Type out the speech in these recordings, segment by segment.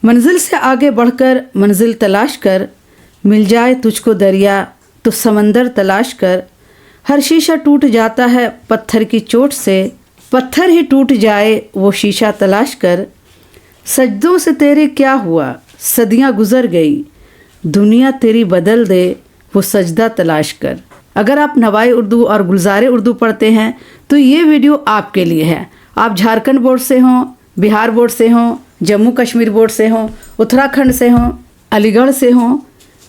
मंजिल से आगे बढ़कर मंजिल तलाश कर, मिल जाए तुझको दरिया तो समंदर तलाश कर। हर शीशा टूट जाता है पत्थर की चोट से, पत्थर ही टूट जाए वो शीशा तलाश कर। सजदों से तेरे क्या हुआ, सदियां गुजर गई, दुनिया तेरी बदल दे वो सजदा तलाश कर। अगर आप नवाई उर्दू और गुलजार उर्दू पढ़ते हैं तो ये वीडियो आपके लिए है। आप झारखंड बोर्ड से हों, बिहार बोर्ड से हों, जम्मू कश्मीर बोर्ड से हों, उत्तराखंड से हों, अलीगढ़ से हों,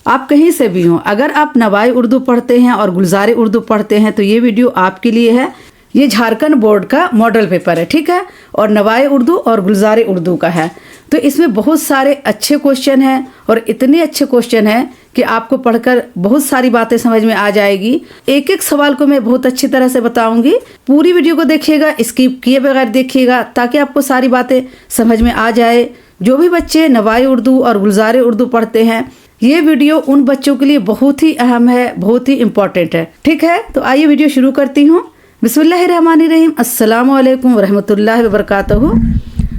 आप कहीं से भी हों, अगर आप नवाई उर्दू पढ़ते हैं और गुलजार उर्दू पढ़ते हैं तो ये वीडियो आपके लिए है। ये झारखंड बोर्ड का मॉडल पेपर है, ठीक है, और नवाई उर्दू और गुलजार उर्दू का है। तो इसमें बहुत सारे अच्छे क्वेश्चन हैं और इतने अच्छे क्वेश्चन हैं कि आपको पढ़कर बहुत सारी बातें समझ में आ जाएगी। एक एक सवाल को मैं बहुत अच्छी तरह से बताऊंगी। पूरी वीडियो को देखिएगा, स्किप किए बगैर देखिएगा ताकि आपको सारी बातें समझ में आ जाए। जो भी बच्चे नवाई उर्दू और गुलजार उर्दू पढ़ते हैं, ये वीडियो उन बच्चों के लिए बहुत ही अहम है, बहुत ही इम्पोर्टेंट है, ठीक है। तो आइए वीडियो शुरू करती हूँ। बिस्मिल्लाहिर्रहमानिर्रहीम, अस्सलामु अलैकुम वरहमतुल्लाहि वबरकातुहू।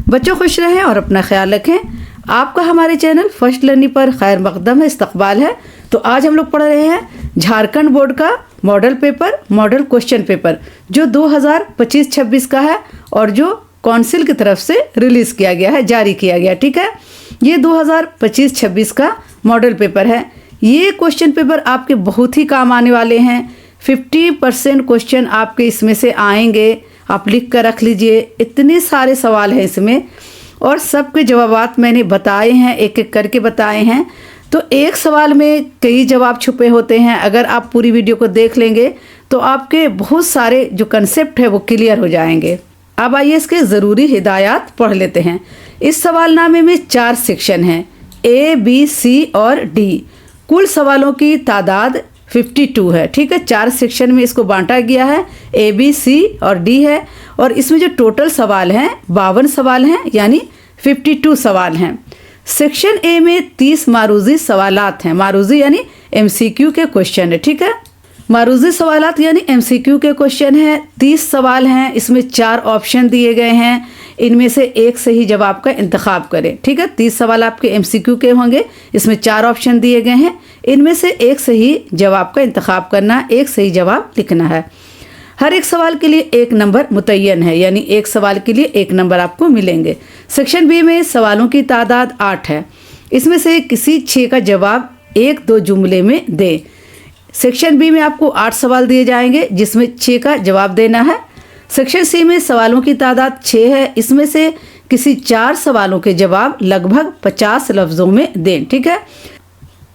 बच्चों खुश रहें और अपना ख्याल रखें। आपका हमारे चैनल फर्स्ट लर्निंग पर खैर मकदम है, इस्तकबाल है। तो आज हम लोग पढ़ रहे हैं झारखंड बोर्ड का model paper, model question paper, जो 2025-26 का है और जो काउंसिल की तरफ से रिलीज किया गया है, जारी किया गया, ठीक है। ये 2025-26 का मॉडल पेपर है। ये क्वेश्चन पेपर आपके बहुत ही काम आने वाले हैं। 50% क्वेश्चन आपके इसमें से आएंगे, आप लिख कर रख लीजिए। इतने सारे सवाल हैं इसमें और सबके जवाबात मैंने बताए हैं, एक एक करके बताए हैं। तो एक सवाल में कई जवाब छुपे होते हैं। अगर आप पूरी वीडियो को देख लेंगे तो आपके बहुत सारे जो कंसेप्ट है वो क्लियर हो जाएंगे। अब आइए इसके ज़रूरी हिदायत पढ़ लेते हैं। इस सवालनामे में 4 सेक्शन हैं, A, B, C और D। कुल सवालों की तादाद 52 है, ठीक है। 4 सेक्शन में इसको बांटा गया है, A, B, C और D है। और इसमें जो टोटल सवाल हैं 52 सवाल हैं, यानी 52 सवाल हैं। सेक्शन A में 30 मारूजी सवालात हैं। मारूजी यानी MCQ के क्वेश्चन है, ठीक है। मारूजी सवालात यानी MCQ के क्वेश्चन है। 30 सवाल हैं, इसमें 4 ऑप्शन दिए गए हैं। इनमें से एक सही जवाब का इंतखाब करें, ठीक है। 30 सवाल आपके MCQ के होंगे, इसमें 4 ऑप्शन दिए गए हैं। इनमें से एक सही जवाब का इंतखाब करना, एक सही जवाब लिखना है। हर एक सवाल के लिए 1 नंबर मुतय्यन है, यानी एक सवाल के लिए 1 नंबर आपको मिलेंगे। सेक्शन B में सवालों की तादाद 8 है। इसमें से किसी 6 का जवाब 1-2 जुमले में दें। सेक्शन B में आपको 8 सवाल दिए जाएंगे जिसमें 6 का जवाब देना है। सेक्शन C में सवालों की तादाद 6 है। इसमें से किसी 4 सवालों के जवाब लगभग 50 लफ्ज़ों में दें, ठीक है।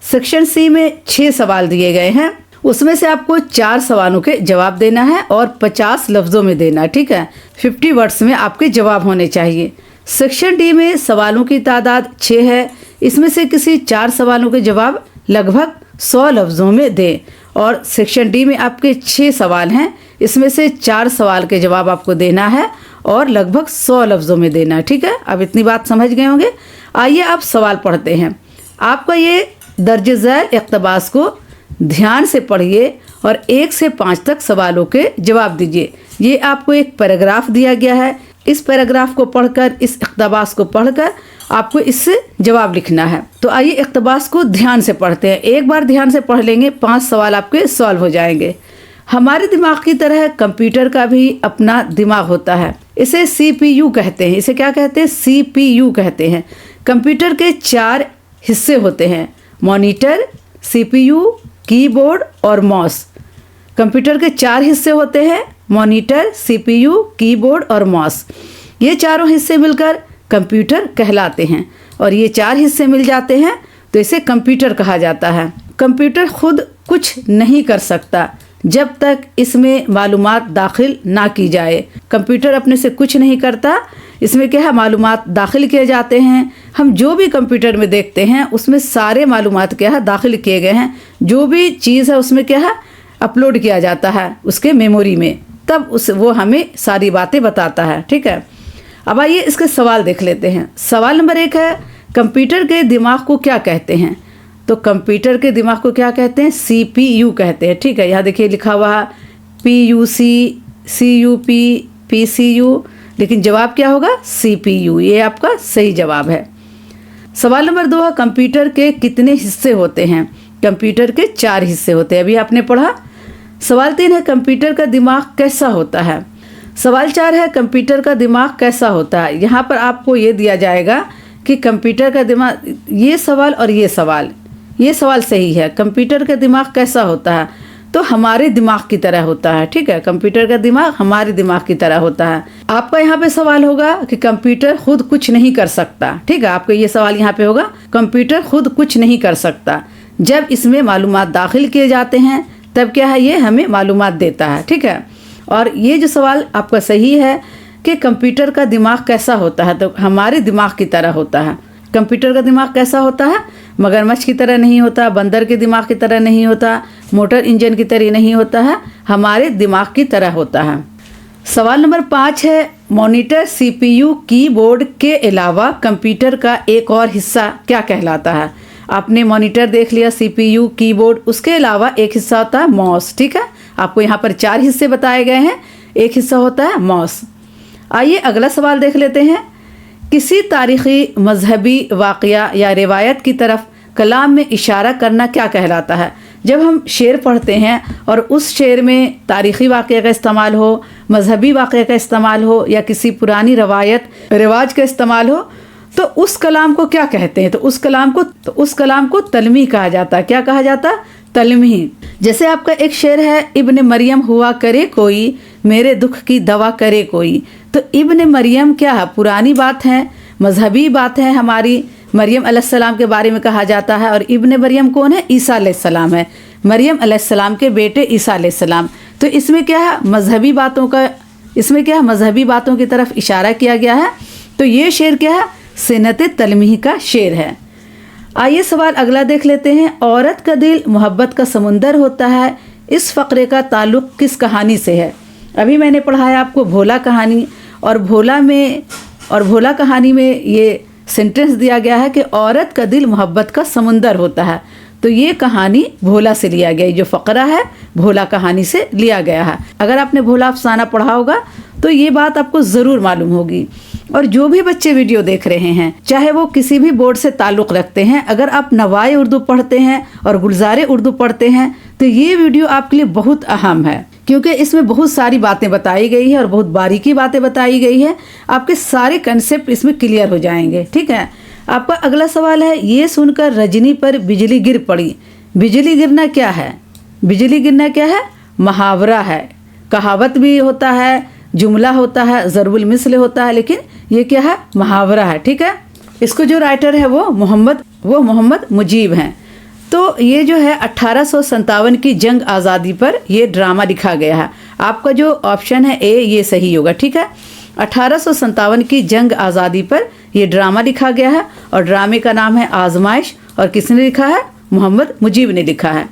सेक्शन C में 6 सवाल दिए गए हैं, उसमें से आपको 4 सवालों के जवाब देना है और 50 लफ्ज़ों में देना है, ठीक है। 50 वर्ड्स में आपके जवाब होने चाहिए। सेक्शन D में सवालों की तादाद 6 है। इसमें से किसी 4 सवालों के जवाब लगभग 100 लफ्ज़ों में दें। और सेक्शन D में आपके 6 सवाल हैं, इसमें से 4 सवाल के जवाब आपको देना है और लगभग 100 लफ्ज़ों में देना है, ठीक है। अब इतनी बात समझ गए होंगे। आइए आप सवाल पढ़ते हैं। आपका ये दर्ज झैल इक़्तिबास को ध्यान से पढ़िए और 1 से 5 तक सवालों के जवाब दीजिए। ये आपको एक पैराग्राफ दिया गया है। इस पैराग्राफ को पढ़कर, इस इक़्तिबास को पढ़कर आपको इससे जवाब लिखना है। तो आइए इक़्तिबास को ध्यान से पढ़ते हैं। एक बार ध्यान से पढ़ लेंगे, 5 सवाल आपके सॉल्व हो जाएंगे। हमारे दिमाग की तरह कंप्यूटर का भी अपना दिमाग होता है। इसे CPU कहते हैं। इसे क्या कहते हैं? CPU कहते हैं। कंप्यूटर के 4 हिस्से होते हैं, मॉनिटर, CPU, कीबोर्ड और माउस। कंप्यूटर के 4 हिस्से होते हैं, मॉनिटर, CPU, कीबोर्ड और माउस। ये चारों हिस्से मिलकर कंप्यूटर कहलाते हैं और ये 4 हिस्से मिल जाते हैं तो इसे कंप्यूटर कहा जाता है। कंप्यूटर खुद कुछ नहीं कर सकता जब तक इसमें मालूमात दाखिल ना की जाए। कंप्यूटर अपने से कुछ नहीं करता, इसमें क्या है, मालूमात दाखिल किए जाते हैं। हम जो भी कंप्यूटर में देखते हैं उसमें सारे मालूमात क्या है, दाखिल किए गए हैं। जो भी चीज़ है उसमें क्या है, अपलोड किया जाता है उसके मेमोरी में, तब वो हमें सारी बातें बताता है, ठीक है। अब आइए इसके सवाल देख लेते हैं। सवाल नंबर 1 है, कंप्यूटर के दिमाग को क्या कहते हैं? तो कंप्यूटर के दिमाग को क्या कहते हैं? CPU कहते हैं, ठीक है। यहाँ देखिए लिखा हुआ है PUC, CUP, PCU, लेकिन जवाब क्या होगा? CPU। ये आपका सही जवाब है। सवाल नंबर 2 है कंप्यूटर के कितने हिस्से होते हैं? कंप्यूटर के 4 हिस्से होते हैं, अभी आपने पढ़ा। सवाल 3 है कंप्यूटर का दिमाग कैसा होता है? सवाल 4 है कंप्यूटर का दिमाग कैसा होता है? यहाँ पर आपको ये दिया जाएगा कि कंप्यूटर का दिमाग, ये सवाल और ये सवाल सही है। कंप्यूटर का दिमाग कैसा होता है? तो हमारे दिमाग की तरह होता है, ठीक है। कंप्यूटर का दिमाग हमारे दिमाग की तरह होता है। आपका यहाँ पे सवाल होगा कि कंप्यूटर खुद कुछ नहीं कर सकता, ठीक है। आपका ये सवाल यहाँ पे होगा, कंप्यूटर खुद कुछ नहीं कर सकता। जब इसमें मालूमात दाखिल किए जाते हैं तब क्या है, ये हमें मालूमात देता है, ठीक है। और ये जो सवाल आपका सही है कि कंप्यूटर का दिमाग कैसा होता है, तो हमारे दिमाग की तरह होता है। कंप्यूटर का दिमाग कैसा होता है? मगरमच्छ की तरह नहीं होता, बंदर के दिमाग की तरह नहीं होता, मोटर इंजन की तरह नहीं होता है, हमारे दिमाग की तरह होता है। सवाल नंबर 5 है मॉनिटर, सीपीयू, कीबोर्ड के अलावा कंप्यूटर का एक और हिस्सा क्या कहलाता है? आपने मॉनिटर देख लिया, सीपीयू, कीबोर्ड, उसके अलावा एक हिस्सा होता है माउस, ठीक है। आपको यहाँ पर 4 हिस्से बताए गए हैं, एक हिस्सा होता है माउस। आइए अगला सवाल देख लेते हैं। किसी तारीख़ी, मजहबी वाक़या या रिवायत की तरफ कलाम में इशारा करना क्या कहलाता है? जब हम शेर पढ़ते हैं और उस शेर में तारीख़ी वाक़या का इस्तेमाल हो, मजहबी वाक़या का इस्तेमाल हो या किसी पुरानी रवायत रिवाज का इस्तेमाल हो, तो उस कलाम को क्या कहते हैं? तो उस कलाम को तलमी कहा जाता है। क्या कहा जाता? तलमी। जैसे आपका एक शेर है, इब्न मरियम हुआ करे कोई, मेरे दुख की दवा करे कोई। तो इब्न मरियम क्या है? पुरानी बात है, मजहबी बात है हमारी। मरियम अलैहिस्सलाम के बारे में कहा जाता है। और इब्न मरियम कौन है? ईसा अलैहिस्सलाम है, मरियम अलैहिस्सलाम के बेटे ईसा अलैहिस्सलाम। तो इसमें क्या है? मजहबी बातों की तरफ इशारा किया गया है। तो ये शेर क्या है? सिनत तलमी का शेर है। आइए सवाल अगला देख लेते हैं। औरत का दिल मोहब्बत का समुंदर होता है, इस फ़क़रे का ताल्लुक़ किस कहानी से है? अभी मैंने पढ़ाया आपको भोला कहानी, और भोला कहानी में ये सेंटेंस दिया गया है कि औरत का दिल मोहब्बत का समुंदर होता है। तो ये कहानी भोला से लिया गया, जो फ़क़रा है भोला कहानी से लिया गया है। अगर आपने भोला अफसाना पढ़ा होगा तो ये बात आपको ज़रूर मालूम होगी। और जो भी बच्चे वीडियो देख रहे हैं, चाहे वो किसी भी बोर्ड से ताल्लुक़ रखते हैं, अगर आप नवाए उर्दू पढ़ते हैं और गुलज़ारे उर्दू पढ़ते हैं तो ये वीडियो आपके लिए बहुत अहम है, क्योंकि इसमें बहुत सारी बातें बताई गई है और बहुत बारीकी बातें बताई गई है। आपके सारे कंसेप्ट इसमें क्लियर हो जाएंगे, ठीक है। आपका अगला सवाल है, ये सुनकर रजनी पर बिजली गिर पड़ी। बिजली गिरना क्या है? बिजली गिरना क्या है? मुहावरा है, कहावत भी होता है, जुमला होता है, ज़रबुल मिसल होता है, लेकिन ये क्या है? मुहावरा है, ठीक है। इसको जो राइटर है वो मोहम्मद मुजीब हैं। तो ये जो है 1857 की जंग आज़ादी पर ये ड्रामा लिखा गया है। आपका जो ऑप्शन है ए, ये सही होगा, ठीक है। 1857 की जंग आज़ादी पर ये ड्रामा लिखा गया है और ड्रामे का नाम है आजमाइश। और किसने लिखा है? मोहम्मद मुजीब ने लिखा है।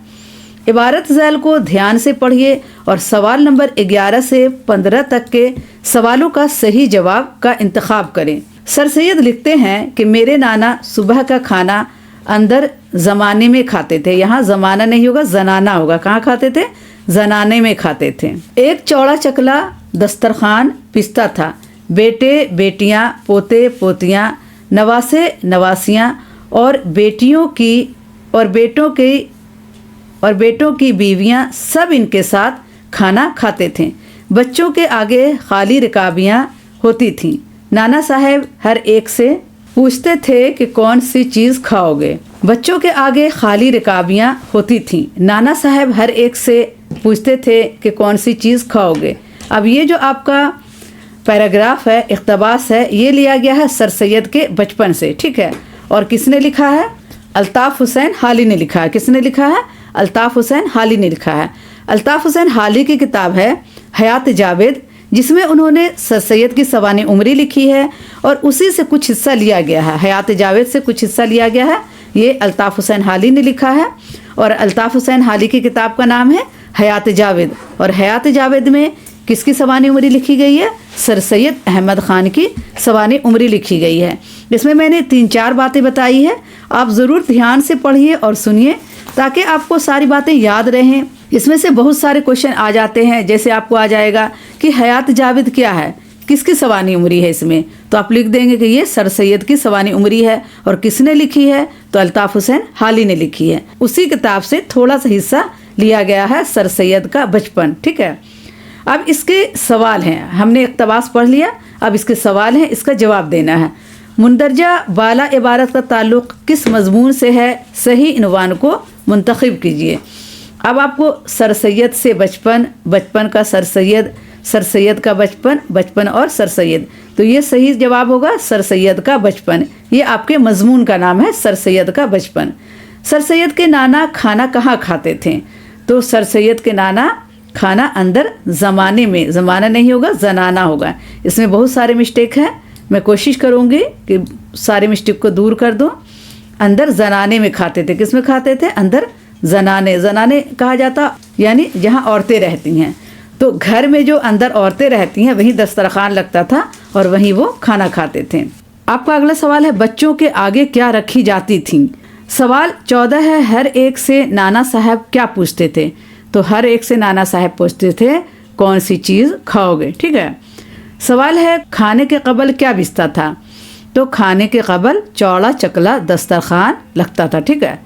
इबारत ज़ैल को ध्यान से पढ़िए और सवाल नंबर 11 से 15 तक के सवालों का सही जवाब का इंतखाब करें। सर सैयद लिखते हैं कि मेरे नाना सुबह का खाना अंदर ज़माने में खाते थे। यहाँ ज़माना नहीं होगा, जनाना होगा। कहाँ खाते थे? जनाने में खाते थे। एक चौड़ा चकला दस्तरखान पिसता था। बेटे बेटियाँ, पोते पोतियाँ, नवासे नवासियाँ और बेटों की बीवियाँ सब इनके साथ खाना खाते थे। बच्चों के आगे खाली रिकाबियाँ होती थीं। नाना साहब हर एक से पूछते थे कि कौन सी चीज़ खाओगे। बच्चों के आगे खाली रिकाबियाँ होती थीं। नाना साहब हर एक से पूछते थे कि कौन सी चीज़ खाओगे। अब ये जो आपका पैराग्राफ है, इक़्तिबास है, ये लिया गया है सर सैयद के बचपन से, ठीक है। और किसने लिखा है? अल्ताफ़ हुसैन हाली ने लिखा है। किसने लिखा है? अल्ताफ़ हुसैन हाली ने लिखा है। अल्ताफ़ हुसैन हाली की किताब है हयात जावेद, जिसमें उन्होंने सर सैयद की सवाने उमरी लिखी है और उसी से कुछ हिस्सा लिया गया है। हयात जावेद से कुछ हिस्सा लिया गया है, ये अल्ताफ़ हुसैन हाली ने लिखा है। और अल्ताफ़ हुसैन हाली की किताब का नाम है हयात जावेद। और हयात जावेद में किसकी सवाने उमरी लिखी गई है? सर सैयद अहमद ख़ान की सवाने उमरी लिखी गई है। इसमें मैंने 3-4 बातें बताई है, आप ज़रूर ध्यान से पढ़िए और सुनिए ताकि आपको सारी बातें याद रहें। इसमें से बहुत सारे क्वेश्चन आ जाते हैं, जैसे आपको आ जाएगा कि हयात जावेद क्या है, किसकी सवानी उमरी है इसमें, तो आप लिख देंगे कि ये सर सैयद की सवानी उमरी है। और किसने लिखी है, तो अल्ताफ़ हुसैन हाली ने लिखी है। उसी किताब से थोड़ा सा हिस्सा लिया गया है, सर सैयद का बचपन। ठीक है, अब इसके सवाल हैं, हमने इक़्तिबास पढ़ लिया, अब इसके सवाल हैं, इसका जवाब देना है। मुंदरजा बाला इबारत का ताल्लुक़ किस मज़मून से है, सही इनवान को मुंतखब कीजिए। अब आपको सर सैयद से बचपन, बचपन का सर सैयद, सर सैयद का बचपन, बचपन और सर सैयद, तो ये सही जवाब होगा सर सैयद का बचपन। ये आपके मज़मून का नाम है, सर सैयद का बचपन। सर सैयद के नाना खाना कहाँ खाते थे, तो सर सैयद के नाना खाना अंदर ज़माने में, ज़माना नहीं होगा ज़नाना होगा। इसमें बहुत सारे मिस्टेक हैं, मैं कोशिश करूँगी कि सारे मिस्टेक को दूर कर दूँ। अंदर ज़नाने में खाते थे, किस में खाते थे, अंदर ज़नाने, ज़नाने कहा जाता यानी जहाँ औरतें रहती हैं। तो घर में जो अंदर औरतें रहती हैं वहीं दस्तरखान लगता था और वहीं वो खाना खाते थे। आपका अगला सवाल है, बच्चों के आगे क्या रखी जाती थी। सवाल 14 है, हर एक से नाना साहब क्या पूछते थे, तो हर एक से नाना साहब पूछते थे कौन सी चीज़ खाओगे। ठीक है, सवाल है, खाने के कबल क्या बिस्ता था, तो खाने के कबल चौड़ा चकला दस्तरखान लगता था। ठीक है,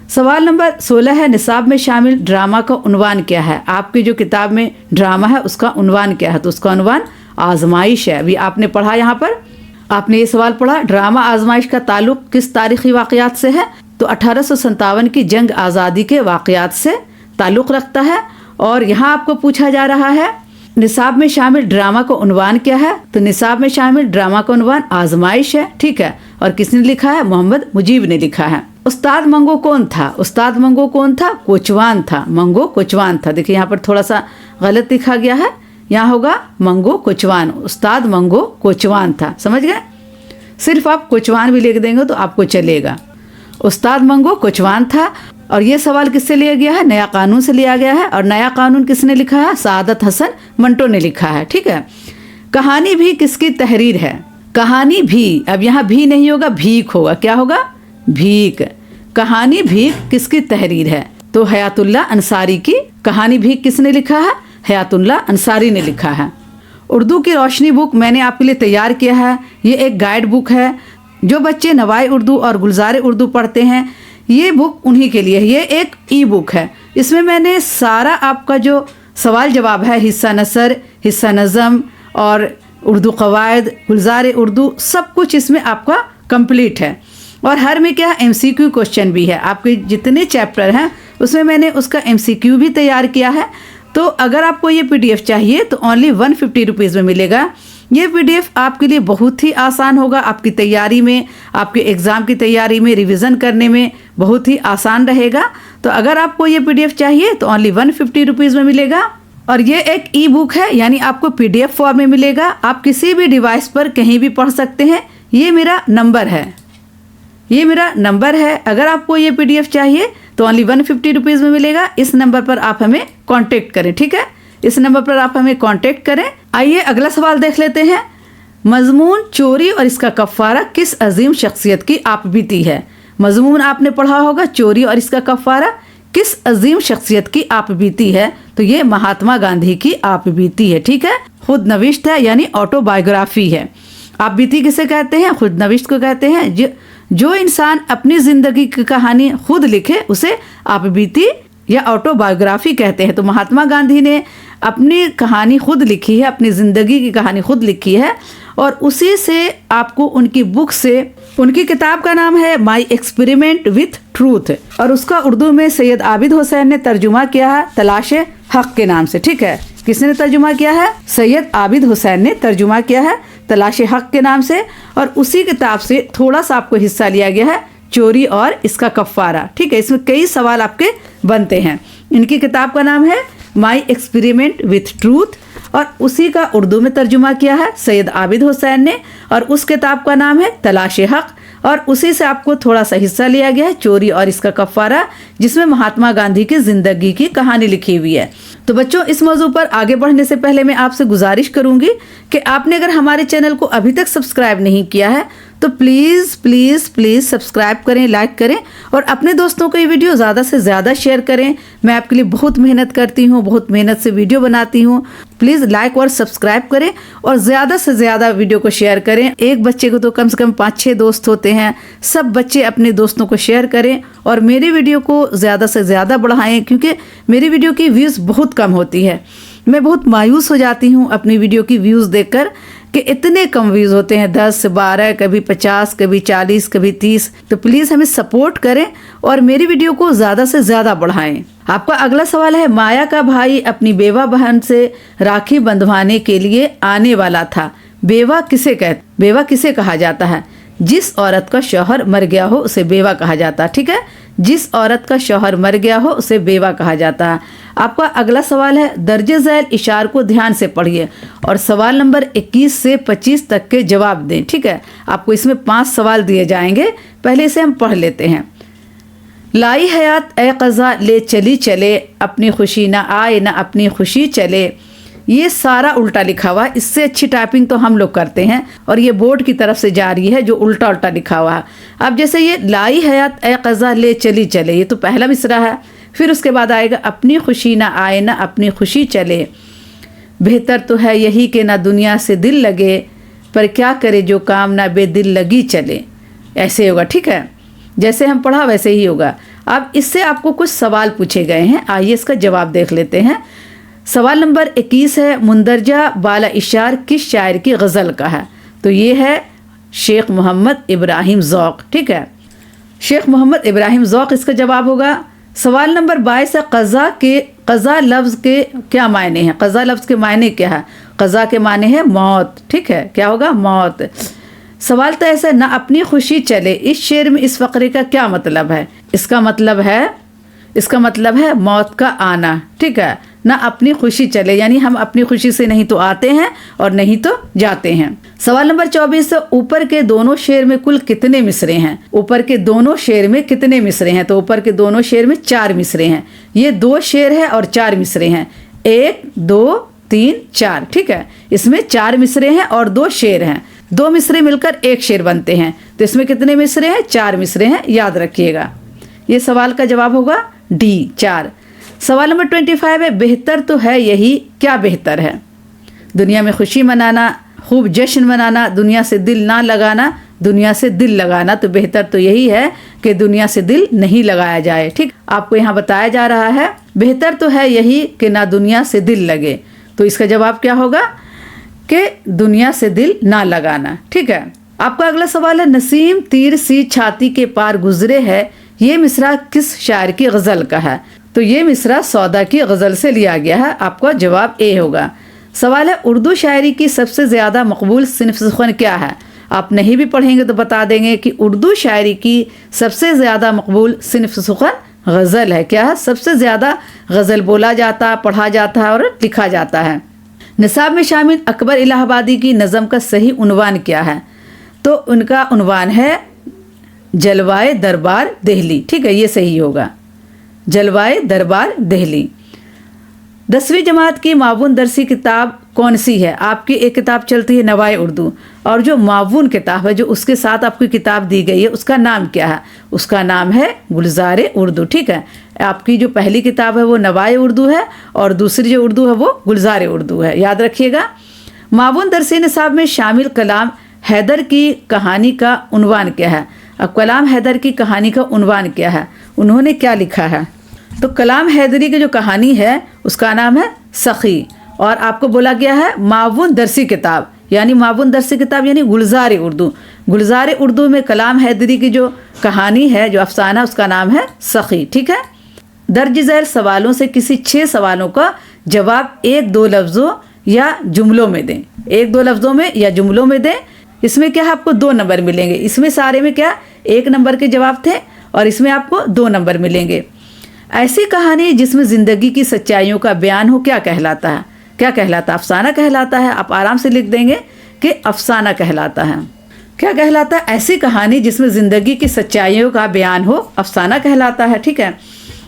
सवाल नंबर 16 है, निसाब में शामिल ड्रामा का उन्वान क्या है। आपकी जो किताब में ड्रामा है उसका उन्वान क्या है, तो उसका उन्वान आजमाइश है। अभी आपने पढ़ा, यहाँ पर आपने ये सवाल पढ़ा, ड्रामा आजमाइश का ताल्लुक किस तारीखी वाक़यात से है, तो 1857 की जंग आज़ादी के वाक़यात से ताल्लुक़ रखता है। और यहाँ आपको पूछा जा रहा है निसाब में शामिल ड्रामा का उन्वान क्या है, तो निसाब में शामिल ड्रामा का उन्वान आजमाइश है। ठीक है, और किसने लिखा है, मोहम्मद मुजीब ने लिखा है। उस्ताद मंगो कौन था, उस्ताद मंगो कौन था, कोचवान था, मंगो कोचवान था। देखिए यहाँ पर थोड़ा सा गलत लिखा गया है, यहाँ होगा मंगो कोचवान, उस्ताद मंगो कोचवान था। समझ गए, सिर्फ आप कोचवान भी लिख देंगे तो आपको चलेगा। उस्ताद मंगो कोचवान था। और ये सवाल किससे लिया गया है, नया कानून से लिया गया है। और नया कानून किसने लिखा है, सादत हसन मंटो ने लिखा है। ठीक है, कहानी भी किसकी तहरीर है, कहानी भी, अब यहाँ भी नहीं होगा, भीख होगा, क्या होगा, भीख। कहानी भीख किसकी तहरीर है, तो हयातुल्लाह अंसारी की। कहानी भीख किसने लिखा है, हयातुल्लाह अंसारी ने लिखा है। उर्दू की रोशनी बुक मैंने आपके लिए तैयार किया है। ये एक गाइड बुक है, जो बच्चे नवाए उर्दू और गुलजार उर्दू पढ़ते हैं ये बुक उन्हीं के लिए है। ये एक ई बुक है, इसमें मैंने सारा आपका जो सवाल जवाब है, हिस्सा नसर, हिस्सा नज़म और उर्दू कवायद, गुलजार उर्दू, सब कुछ इसमें आपका कंप्लीट है। और हर में क्या MCQ क्वेश्चन भी है। आपके जितने चैप्टर हैं उसमें मैंने उसका MCQ भी तैयार किया है। तो अगर आपको ये PDF चाहिए तो ओनली 150 रुपीज़ में मिलेगा। ये PDF आपके लिए बहुत ही आसान होगा, आपकी तैयारी में, आपके एग्ज़ाम की तैयारी में, रिवीजन करने में बहुत ही आसान रहेगा। तो अगर आपको ये PDF चाहिए तो ओनली 150 रुपीज़ में मिलेगा। और ये एक ई बुक है, यानी आपको PDF फॉर्म में मिलेगा। आप किसी भी डिवाइस पर कहीं भी पढ़ सकते हैं। ये मेरा नंबर है, ये मेरा नंबर है। अगर आपको ये PDF चाहिए तो ओनली 150 रुपीज़ में मिलेगा। इस नंबर पर आप हमें कांटेक्ट करें। ठीक है, इस नंबर पर आप हमें कांटेक्ट करें। आइए अगला सवाल देख लेते हैं। मजमून चोरी और इसका कफ़ारा किस अजीम शख्सियत की आप बीती है। मजमून आपने पढ़ा होगा, चोरी और इसका कफ़ारा किस अजीम शख्सियत की आप बीती है, तो ये महात्मा गांधी की आप बीती है। ठीक है, खुद नविश्त है, यानी ऑटोबायोग्राफी है। आप बीती किसे कहते हैं, खुद नविश्त को कहते हैं। जो इंसान अपनी ज़िंदगी की कहानी खुद लिखे उसे आप बीती या ऑटोबायोग्राफी कहते हैं। तो महात्मा गांधी ने अपनी कहानी खुद लिखी है, अपनी ज़िंदगी की कहानी खुद लिखी है। और उसी से आपको उनकी बुक से, उनकी किताब का नाम है माई एक्सपेरिमेंट विथ ट्रूथ, और उसका उर्दू में सैयद आबिद हुसैन ने तर्जुमा किया है तलाश हक के नाम से। ठीक है, किसने तर्जुमा किया है, सैयद आबिद हुसैन ने तर्जुमा किया है तलाश हक के नाम से। और उसी किताब से थोड़ा सा आपको हिस्सा लिया गया है, चोरी और इसका कफ़ारा। ठीक है, इसमें कई सवाल आपके बनते हैं। इनकी किताब का नाम है माई एक्सपेरिमेंट विथ ट्रूथ, और उसी का उर्दू में तर्जुमा किया है सैयद आबिद हुसैन ने, और उस किताब का नाम है तलाश हक, और उसी से आपको थोड़ा सा हिस्सा लिया गया है, चोरी और इसका कफ़ारा, जिसमें महात्मा गांधी की ज़िंदगी की कहानी लिखी हुई है। तो बच्चों, इस मौजू पर आगे बढ़ने से पहले मैं आपसे गुजारिश करूंगी कि आपने अगर हमारे चैनल को अभी तक सब्सक्राइब नहीं किया है तो प्लीज़ प्लीज़ प्लीज़ सब्सक्राइब करें, लाइक करें और अपने दोस्तों को ये वीडियो ज़्यादा से ज़्यादा शेयर करें। मैं आपके लिए बहुत मेहनत करती हूँ, बहुत मेहनत से वीडियो बनाती हूँ। प्लीज़ लाइक और सब्सक्राइब करें और ज़्यादा से ज़्यादा वीडियो को शेयर करें। एक बच्चे को तो कम से कम 5-6 दोस्त होते हैं, सब बच्चे अपने दोस्तों को शेयर करें और मेरी वीडियो को ज़्यादा से ज़्यादा बढ़ाएं, क्योंकि मेरी वीडियो की व्यूज़ बहुत कम होती है। मैं बहुत मायूस हो जाती हूँ अपनी वीडियो की व्यूज़ देखकर कि इतने कम व्यूज़ होते हैं, 10, 12, कभी 50, कभी 40, कभी 30। तो प्लीज़ हमें सपोर्ट करें और मेरी वीडियो को ज़्यादा से ज़्यादा बढ़ाएं। आपका अगला सवाल है, माया का भाई अपनी बेवा बहन से राखी बंधवाने के लिए आने वाला था। बेवा किसे कहा जाता है? जिस औरत का शौहर मर गया हो उसे बेवा कहा जाता है। ठीक है, जिस औरत का शौहर मर गया हो उसे बेवा कहा जाता है। आपका अगला सवाल है, दर्जे झैल इशार को ध्यान से पढ़िए और सवाल नंबर 21 से 25 तक के जवाब दें। ठीक है, आपको इसमें 5 सवाल दिए जाएंगे, पहले से हम पढ़ लेते हैं। लाई हयात ए क़ज़ा ले चली चले, अपनी खुशी ना आए ना अपनी खुशी चले। ये सारा उल्टा लिखा हुआ है, इससे अच्छी टाइपिंग तो हम लोग करते हैं और ये बोर्ड की तरफ से जा रही है जो उल्टा उल्टा लिखा हुआ है। अब जैसे ये लाई हयात ए क़ज़ा ले चली चले, ये तो पहला मिसरा है। फिर उसके बाद आएगा अपनी खुशी ना आए ना अपनी खुशी चले। बेहतर तो है यही कि ना दुनिया से दिल लगे, पर क्या करे जो काम ना बेदिल लगी चले। ऐसे होगा। ठीक है, जैसे हम पढ़ा वैसे ही होगा। अब इससे आपको कुछ सवाल पूछे गए हैं, आइए इसका जवाब देख लेते हैं। सवाल नंबर 21 है, मुंदरजा बाला इशार किस शायर की गज़ल का है? तो ये है शेख मोहम्मद इब्राहिम ज़ौक़। ठीक है, शेख मोहम्मद इब्राहिम ज़ौक़ इसका जवाब होगा। सवाल नंबर 22 है, क़ज़ा लफ्ज़ के क्या मायने हैं? क़ज़ा लफ्ज़ के मायने क्या है? क़ज़ा के माने हैं मौत। ठीक है, क्या होगा? मौत। सवाल तो ऐसा, ना अपनी खुशी चले, इस शेर में इस फ़क़रे का क्या मतलब है? इसका मतलब है मौत का आना। ठीक है, ना अपनी खुशी चले यानी हम अपनी खुशी से नहीं तो आते हैं और नहीं तो जाते हैं। सवाल नंबर 24, ऊपर के दोनों शेर में कुल कितने मिसरे हैं? ऊपर के दोनों शेर में कितने मिसरे हैं? तो ऊपर के दोनों शेर में 4 मिसरे हैं। ये 2 शेर है और 4 मिसरे हैं। 1, 2, 3, 4। ठीक है, इसमें 4 मिसरे हैं और 2 शेर हैं। 2 मिसरे मिलकर 1 शेर बनते हैं। तो इसमें कितने मिसरे हैं? 4 मिसरे हैं, याद रखिएगा। ये सवाल का जवाब होगा डी, 4। सवाल नंबर 25 है, बेहतर तो है यही, क्या बेहतर है? दुनिया में खुशी मनाना, खूब जश्न मनाना, दुनिया से दिल ना लगाना, दुनिया से दिल लगाना। तो बेहतर तो यही है कि दुनिया से दिल नहीं लगाया जाए। ठीक, आपको यहाँ बताया जा रहा है बेहतर तो है यही कि ना दुनिया से दिल लगे। तो इसका जवाब क्या होगा कि दुनिया से दिल ना लगाना। ठीक है, आपका अगला सवाल है, नसीम तीर सी छाती के पार गुजरे है, ये मिसरा किस शायर की गज़ल का है? तो ये मिसरा सौदा की गज़ल से लिया गया है। आपका जवाब ए होगा। सवाल है, उर्दू शायरी की सबसे ज़्यादा मकबूल सिनफ़ सुख़न क्या है? आप नहीं भी पढ़ेंगे तो बता देंगे कि उर्दू शायरी की सबसे ज़्यादा मकबूल सिनफ़ सुख़न गज़ल है। क्या है? सबसे ज़्यादा गज़ल बोला जाता, पढ़ा जाता है और लिखा जाता है। निसाब में शामिल अकबर इलाहाबादी की नज़म का सही उन्वान क्या है? तो उनका उन्वान है जलवाए दरबार दिल्ली। ठीक है, ये सही होगा, जलवाए दरबार दिल्ली। 10वीं जमात की मावून दरसी किताब कौन सी है? आपकी एक किताब चलती है नवाए उर्दू, और जो मावून किताब है जो उसके साथ आपकी किताब दी गई है उसका नाम क्या है? उसका नाम है गुलज़ारे उर्दू। ठीक है, आपकी जो पहली किताब है वो नवाए उर्दू है और दूसरी जो उर्दू है वो गुलज़ारे उर्दू है, याद रखिएगा। मावून दरसी निसाब में शामिल कलाम हैदर की कहानी का उन्वान क्या है? अब कलाम हैदर की कहानी का उन्वान क्या है? उन्होंने क्या लिखा है? तो कलाम हैदरी की जो कहानी है उसका नाम है सखी, और आपको बोला गया है मावून दरसी किताब, यानी मावून दरसी किताब यानी गुलज़ारे उर्दू। गुलज़ारे उर्दू में कलाम हैदरी की जो कहानी है, जो अफसाना, उसका नाम है सखी। ठीक है, दर्ज झैल सवालों से किसी 6 सवालों का जवाब 1-2 लफ्ज़ों या जुमलों में दें। 1-2 लफ्ज़ों में या जुमलों में दें। इसमें क्या है, आपको 2 नंबर मिलेंगे। इसमें सारे में क्या 1 नंबर के जवाब थे और इसमें आपको 2 नंबर मिलेंगे। ऐसी कहानी जिसमें ज़िंदगी की सच्चाइयों का बयान हो क्या कहलाता है? क्या कहलाता है? अफसाना कहलाता है। आप आराम से लिख देंगे कि अफसाना कहलाता है। क्या कहलाता है? ऐसी कहानी जिसमें ज़िंदगी की सच्चाइयों का बयान हो अफसाना कहलाता है। ठीक है,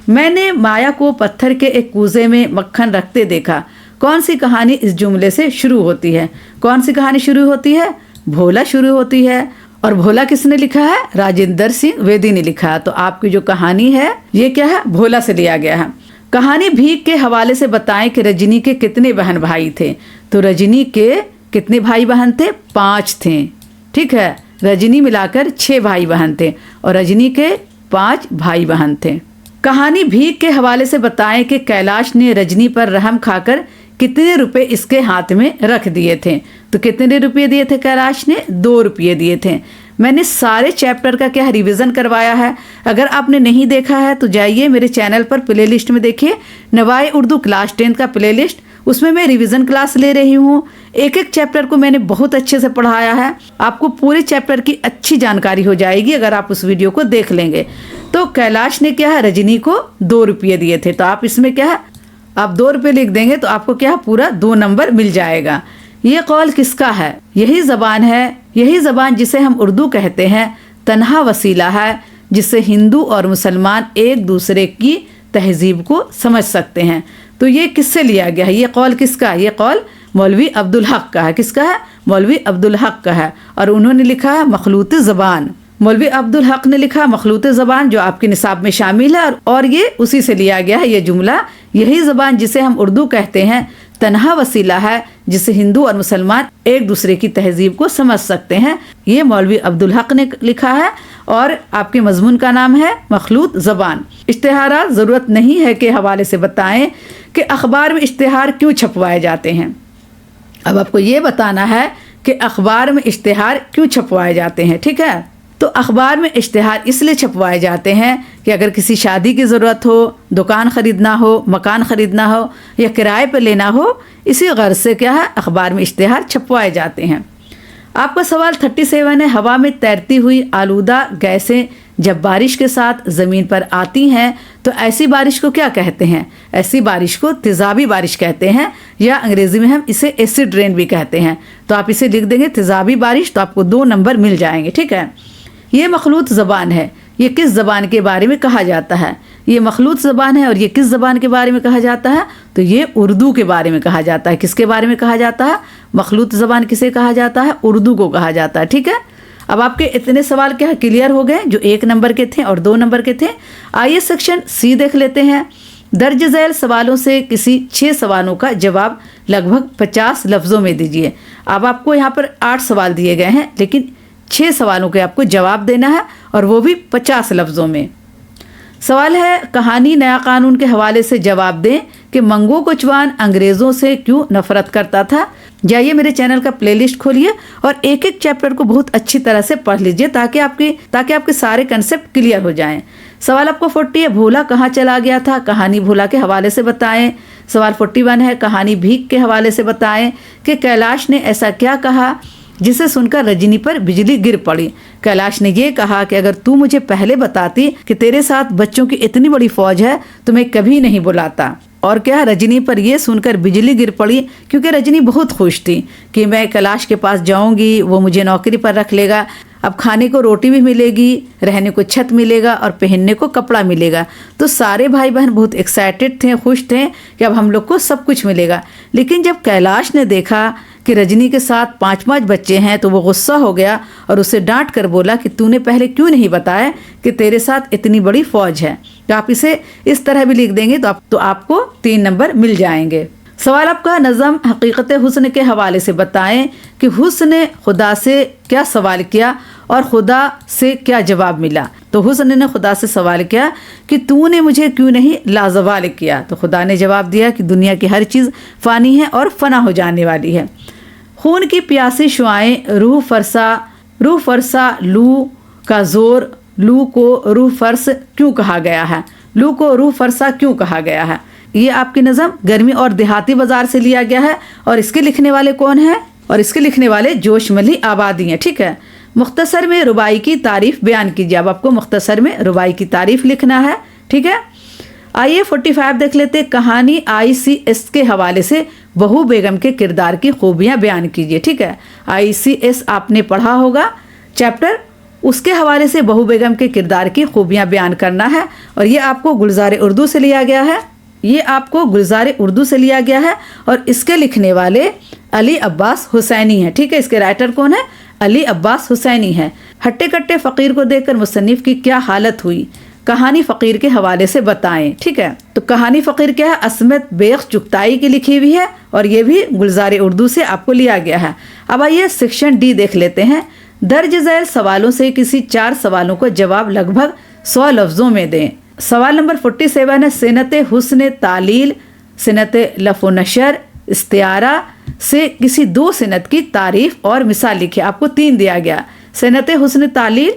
मैंने माया को पत्थर के एक कूजे में मक्खन रखते देखा। कौन सी कहानी इस जुमले से शुरू होती है? कौन सी कहानी शुरू होती है? भोला शुरू होती है और भोला किसने लिखा है? राजेंद्र सिंह बेदी ने लिखा है। तो आपकी जो कहानी है ये क्या है? भोला से लिया गया है। कहानी भीख के हवाले से बताएं कि रजनी के कितने बहन भाई थे। तो रजनी के कितने भाई बहन थे? 5 थे। ठीक है, रजनी मिलाकर 6 भाई बहन थे और रजनी के 5 भाई बहन थे। कहानी भीख के हवाले से बताएं कि कैलाश ने रजनी पर रहम खाकर कितने रुपए इसके हाथ में रख दिए थे। तो कितने रुपये दिए थे कैलाश ने? 2 रुपये दिए थे। मैंने सारे चैप्टर का क्या रिवीजन करवाया है। अगर आपने नहीं देखा है तो जाइए मेरे चैनल पर प्लेलिस्ट में देखिए, नवाए उर्दू क्लास 10 का प्लेलिस्ट, उसमें मैं रिवीजन क्लास ले रही हूँ। एक एक चैप्टर को मैंने बहुत अच्छे से पढ़ाया है। आपको पूरे चैप्टर की अच्छी जानकारी हो जाएगी अगर आप उस वीडियो को देख लेंगे। तो कैलाश ने क्या है? रजनी को 2 रुपये दिए थे। तो आप इसमें क्या है? आप 2 रुपये लिख देंगे तो आपको क्या है? पूरा 2 नंबर मिल जाएगा। ये कौल किसका है? यही ज़बान है, यही ज़बान जिसे हम उर्दू कहते हैं, तन्हा वसीला है जिससे हिंदू और मुसलमान एक दूसरे की तहजीब को समझ सकते हैं। तो ये किससे लिया गया है? ये कौल किसका? ये कौल मौलवी अब्दुल हक का है। किसका है? मौलवी अब्दुल हक का है। और उन्होंने लिखा है मखलूत ज़बान। मौलवी अब्दुल हक ने लिखा मखलूत ज़बान, जो आपके निसाब में शामिल है, और ये उसी से लिया गया है ये जुमला। यही ज़बान जिसे हम उर्दू कहते हैं तन्हा वसीला है जिससे हिंदू और मुसलमान एक दूसरे की तहजीब को समझ सकते हैं। ये मौलवी अब्दुल हक ने लिखा है और आपके मजमून का नाम है मखलूत ज़बान। इश्तिहारात ज़रूरत नहीं है के हवाले से बताएं कि अखबार में इश्तिहार क्यों छपवाए जाते हैं। अब आपको ये बताना है कि अखबार में इश्तिहार क्यों छपवाए जाते हैं। ठीक है, तो अखबार में इश्तिहार इसलिए छपवाए जाते हैं कि अगर किसी शादी की ज़रूरत हो, दुकान ख़रीदना हो, मकान ख़रीदना हो या किराए पर लेना हो, इसी गर्ज से क्या है? अखबार में इश्तिहार छपवाए जाते हैं। आपका सवाल 37 है, हवा में तैरती हुई आलूदा गैसें जब बारिश के साथ ज़मीन पर आती हैं तो ऐसी बारिश को क्या कहते हैं? ऐसी बारिश को तेज़ाबी बारिश कहते हैं, या अंग्रेज़ी में हम इसे एसिड रेन भी कहते हैं। तो आप इसे लिख देंगे तेज़ाबी बारिश, तो आपको 2 नंबर मिल जाएंगे। ठीक है, ये मखलूत ज़बान है। ये किस ज़बान के बारे में कहा जाता है? ये मखलूत ज़बान है और ये किस ज़बान के बारे में कहा जाता है? तो ये उर्दू के बारे में कहा जाता है। किसके बारे में कहा जाता है? मखलूत ज़बान किसे कहा जाता है? उर्दू को कहा जाता है। ठीक है, अब आपके इतने सवाल क्या क्लियर हो गए जो 1 नंबर के थे और 2 नंबर के थे। आइए सेक्शन सी देख लेते हैं। दर्ज झैल सवालों से किसी 6 सवालों का जवाब लगभग 50 लफ्ज़ों में दीजिए। अब आपको यहाँ पर 8 सवाल दिए गए हैं, लेकिन 6 सवालों के आपको जवाब देना है और वो भी 50 लफ्ज़ों में। सवाल है, कहानी नया कानून के हवाले से जवाब दें कि मंगो कोचवान अंग्रेज़ों से क्यों नफरत करता था। जाइए मेरे चैनल का प्लेलिस्ट खोलिए और एक एक चैप्टर को बहुत अच्छी तरह से पढ़ लीजिए ताकि आपके सारे कंसेप्ट क्लियर हो जाएं। सवाल आपको 40 है, भोला कहाँ चला गया था? कहानी भोला के हवाले से बताएं। सवाल 41 है, कहानी भीख के हवाले से बताएं कि कैलाश ने ऐसा क्या कहा जिसे सुनकर रजनी पर बिजली गिर पड़ी। कैलाश ने ये कहा कि अगर तू मुझे पहले बताती कि तेरे साथ बच्चों की इतनी बड़ी फौज है तो मैं कभी नहीं बुलाता। और क्या, रजनी पर यह सुनकर बिजली गिर पड़ी क्योंकि रजनी बहुत खुश थी कि मैं कैलाश के पास जाऊंगी, वो मुझे नौकरी पर रख लेगा, अब खाने को रोटी भी मिलेगी, रहने को छत मिलेगा और पहनने को कपड़ा मिलेगा। तो सारे भाई बहन बहुत एक्साइटेड थे, खुश थे कि अब हम लोग को सब कुछ मिलेगा। लेकिन जब कैलाश ने देखा कि रजनी के साथ 5-5 बच्चे हैं तो वो गुस्सा हो गया और उसे डांट कर बोला कि तूने पहले क्यों नहीं बताया कि तेरे साथ इतनी बड़ी फौज है। तो आप इसे इस तरह भी लिख देंगे तो आपको 3 नंबर मिल जाएंगे। सवाल आपका, नज़म हकीकत हुस्न के हवाले से बताएं कि हुस्न ने खुदा से क्या सवाल किया और खुदा से क्या जवाब मिला। तो हुस्न ने खुदा से सवाल किया कि तूने मुझे क्यों नहीं लाजवाल किया। तो खुदा ने जवाब दिया कि दुनिया की हर चीज़ फ़ानी है और फना हो जाने वाली है। खून की प्यासी शुआएं रूह फरसा लू का ज़ोर, लू को रूह फरस क्यों कहा गया है? लू को रूह फरसा क्यों कहा गया है? ये आपकी नज़म गर्मी और देहाती बाजार से लिया गया है और इसके लिखने वाले कौन है? और इसके लिखने वाले जोशमली आबादी हैं। ठीक है, मुख्तसर में रुबाई की तारीफ बयान कीजिए। अब आपको मुख्तसर में रुबाई की तारीफ लिखना है। ठीक है, आइए 45 देख लेते। कहानी ICS के हवाले से बहू बेगम के किरदार की खूबियां बयान कीजिए। ठीक है, ICS आपने पढ़ा होगा चैप्टर, उसके हवाले से बहू बेगम के किरदार की खूबियां बयान करना है। और ये आपको गुलजार उर्दू से लिया गया है। और इसके लिखने वाले अली अब्बास हुसैनी है। ठीक है, इसके राइटर कौन है? अली अब्बास हुसैनी है। ہٹے کٹے فقیر کو دیکھ کر مصنف کی کیا حالت ہوئی؟ کہانی فقیر کے حوالے سے بتائیں. ٹھیک ہے، تو کہانی فقیر کیا ہے؟ عصمت بیخ چغتائی کی لکھی ہوئی ہے اور یہ بھی گلزار اردو سے آپ کو لیا گیا ہے. اب آئیے سیکشن ڈی دیکھ لیتے ہیں. درج ذیل سوالوں سے کسی 4 سوالوں کو جواب لگ بھگ 100 لفظوں میں دیں. سوال نمبر 47 ہے صنعت حسن تعلیل، صنعت لف و نشر، استعارہ سے کسی 2 صنعت کی تعریف اور مثال لکھیں. آپ کو 3 دیا گیا، صنعت حسن تعلیل،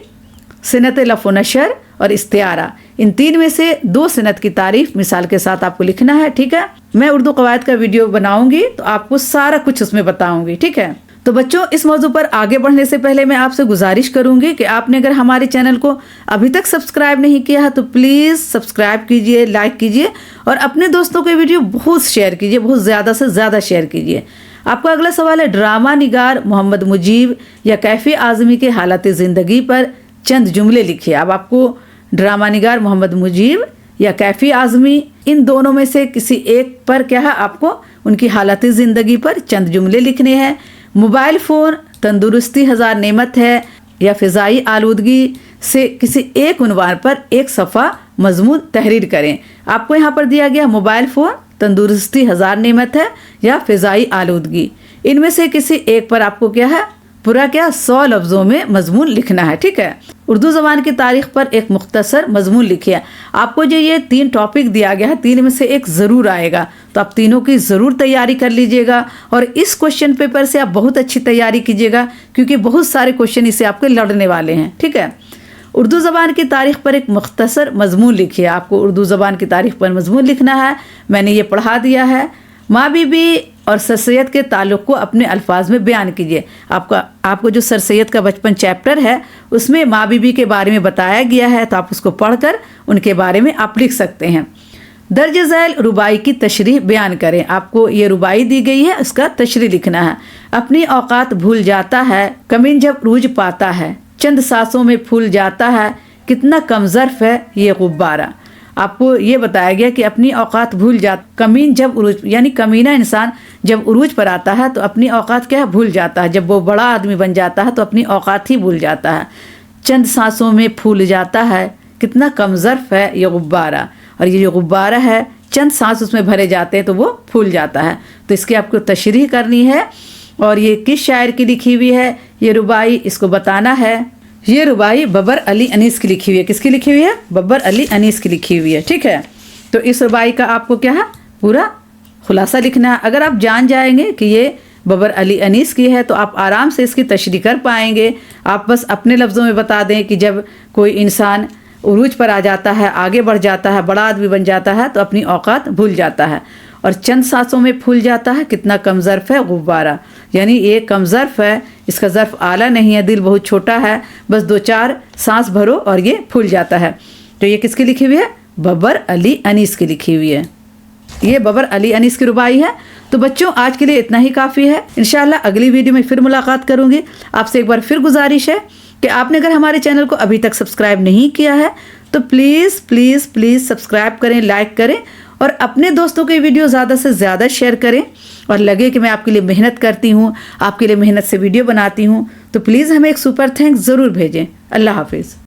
صنعت لف و نشر اور استعارہ. ان 3 میں سے 2 صنعت کی تعریف مثال کے ساتھ آپ کو لکھنا ہے. ٹھیک ہے، میں اردو قواعد کا ویڈیو بناؤں گی تو آپ کو سارا کچھ اس میں بتاؤں گی. ٹھیک ہے، تو بچوں اس موضوع پر آگے بڑھنے سے پہلے میں آپ سے گزارش کروں گی کہ آپ نے اگر ہمارے چینل کو ابھی تک سبسکرائب نہیں کیا ہے تو پلیز سبسکرائب کیجئے، لائک کیجئے اور اپنے دوستوں کے ویڈیو بہت شیئر کیجئے، بہت زیادہ سے زیادہ شیئر کیجئے. آپ کا اگلا سوال ہے ڈرامہ نگار محمد مجیب یا کیفی اعظمی کے حالات زندگی پر چند جملے لکھیے. اب آپ کو ڈرامہ نگار محمد مجیب یا کیفی اعظمی ان دونوں میں سے کسی ایک پر کیا ہے آپ کو ان کی حالات زندگی پر چند جملے لکھنے ہیں. موبائل فون تندرستی ہزار نعمت ہے یا فضائی آلودگی سے کسی ایک عنوان پر ایک صفحہ مضمون تحریر کریں. آپ کو یہاں پر دیا گیا موبائل فون تندرستی ہزار نعمت ہے یا فضائی آلودگی. ان میں سے کسی ایک پر آپ کو کیا ہے پورا 100 لفظوں میں مضمون لکھنا ہے. ٹھیک ہے، اردو زبان کی تاریخ پر ایک مختصر مضمون لکھیے. آپ کو جو یہ 3 ٹاپک دیا گیا ہے 3 میں سے ایک ضرور آئے گا، تو آپ تینوں کی ضرور تیاری کر لیجئے گا اور اس کوشچن پیپر سے آپ بہت اچھی تیاری کیجئے گا کیونکہ بہت سارے کوشچن اسے آپ کے لڑنے والے ہیں. ٹھیک ہے، اردو زبان کی تاریخ پر ایک مختصر مضمون لکھیے. آپ کو اردو زبان کی تاریخ پر مضمون لکھنا ہے، میں نے یہ پڑھا دیا ہے. ماں بی بی اور سر سید کے تعلق کو اپنے الفاظ میں بیان کیجیے. آپ کو جو سر سید کا بچپن چیپٹر ہے اس میں ماں بی بی کے بارے میں بتایا گیا ہے، تو آپ اس کو پڑھ کر ان کے بارے میں آپ لکھ سکتے ہیں. درج ذیل ربائی کی تشریح بیان کریں. آپ کو یہ ربائی دی گئی ہے، اس کا تشریح لکھنا ہے. اپنی اوقات بھول جاتا ہے کمین جب عروج پاتا ہے، چند سانسوں میں پھول جاتا ہے کتنا کم ظرف ہے یہ غبارہ. آپ کو یہ بتایا گیا کہ اپنی اوقات بھول جاتا، کمین جب عروج یعنی کمینہ انسان جب عروج پر آتا ہے تو اپنی اوقات کیا ہے بھول جاتا ہے. جب وہ بڑا آدمی بن جاتا ہے تو اپنی اوقات ہی بھول جاتا ہے. چند سانسوں میں پھول جاتا ہے کتنا کم ظرف ہے یہ غبارہ. اور یہ جو غبارہ ہے چند سانس اس میں بھرے جاتے ہیں تو وہ پھول جاتا ہے. تو اس کی آپ کو تشریح کرنی ہے. اور یہ کس شاعر کی لکھی ہوئی ہے یہ ربائی، اس کو بتانا ہے. یہ ربائی ببر علی انیس کی لکھی ہوئی ہے. کس کی لکھی ہوئی ہے؟ ببر علی انیس کی لکھی ہوئی ہے. ٹھیک ہے، تو اس ربائی کا آپ کو کیا ہے پورا خلاصہ لکھنا ہے. اگر آپ جان جائیں گے کہ یہ ببر علی انیس کی ہے تو آپ آرام سے اس کی تشریح کر پائیں گے. آپ بس اپنے لفظوں میں بتا دیں کہ جب کوئی انسان عروج پر آ جاتا ہے، آگے بڑھ جاتا ہے، بڑا آدمی بن جاتا ہے تو اپنی اوقات بھول جاتا ہے. اور چند سانسوں میں پھول جاتا ہے کتنا کم ظرف ہے غبارہ، یعنی یہ کم ظرف ہے، اس کا ظرف اعلیٰ نہیں ہے، دل بہت چھوٹا ہے، بس 2-4 سانس بھرو اور یہ پھول جاتا ہے. تو یہ کس کی لکھی ہوئی ہے؟ ببر علی انیس کی لکھی ہوئی ہے. یہ ببر علی انیس کی ربائی ہے. تو بچوں آج کے لیے اتنا ہی کافی ہے. انشاءاللہ اگلی ویڈیو میں پھر ملاقات کروں گی. آپ سے ایک بار پھر گزارش ہے کہ آپ نے اگر ہمارے چینل کو ابھی تک سبسکرائب نہیں کیا ہے تو پلیز پلیز پلیز سبسکرائب کریں، لائک کریں اور اپنے دوستوں کے ویڈیو زیادہ سے زیادہ شیئر کریں. اور لگے کہ میں آپ کے لیے محنت کرتی ہوں، آپ کے لیے محنت سے ویڈیو بناتی ہوں، تو پلیز ہمیں ایک سپر تھینکس ضرور بھیجیں. اللہ حافظ.